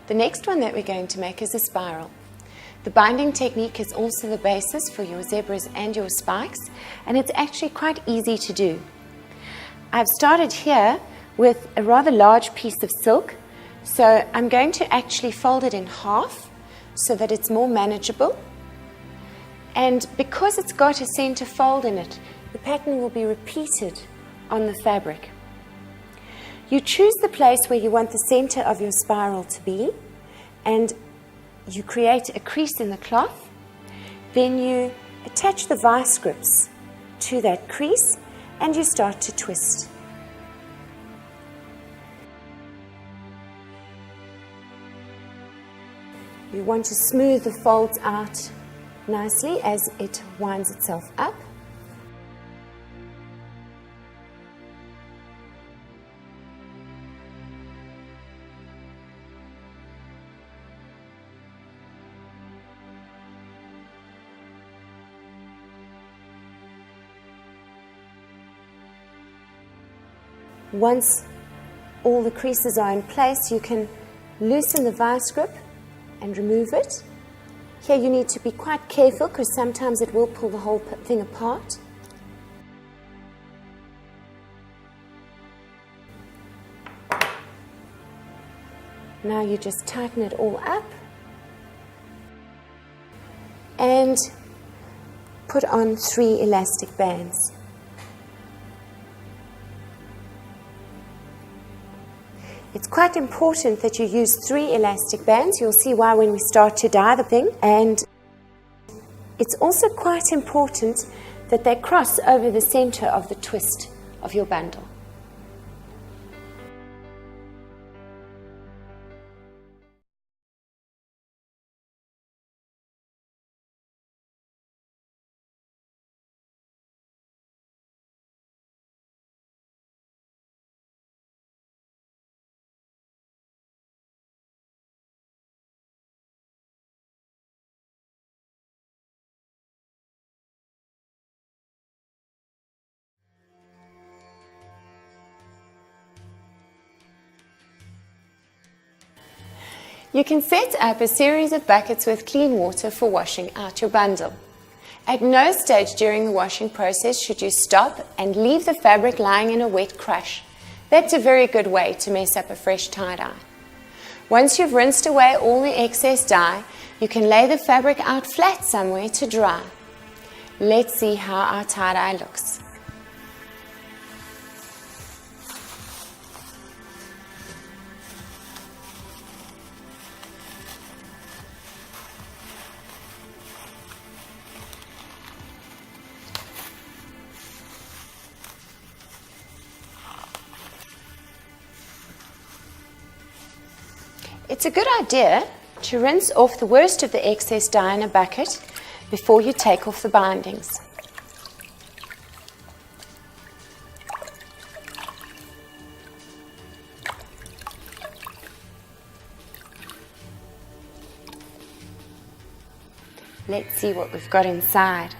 The next one that we're going to make is a spiral. The binding technique is also the basis for your zebras and your spikes, and it's actually quite easy to do. I've started here with a rather large piece of silk, so I'm going to actually fold it in half so that it's more manageable. And because it's got a center fold in it, the pattern will be repeated on the fabric. You choose the place where you want the center of your spiral to be, and you create a crease in the cloth. Then you attach the vice grips to that crease and you start to twist. You want to smooth the folds out nicely as it winds itself up. Once all the creases are in place, you can loosen the vice grip and remove it. Here you need to be quite careful because sometimes it will pull the whole thing apart. Now you just tighten it all up and put on 3 elastic bands. It's quite important that you use 3 elastic bands. You'll see why when we start to dye the thing. And it's also quite important that they cross over the center of the twist of your bundle. You can set up a series of buckets with clean water for washing out your bundle. At no stage during the washing process should you stop and leave the fabric lying in a wet crush. That's a very good way to mess up a fresh tie-dye. Once you've rinsed away all the excess dye, you can lay the fabric out flat somewhere to dry. Let's see how our tie-dye looks. It's a good idea to rinse off the worst of the excess dye in a bucket before you take off the bindings. Let's see what we've got inside.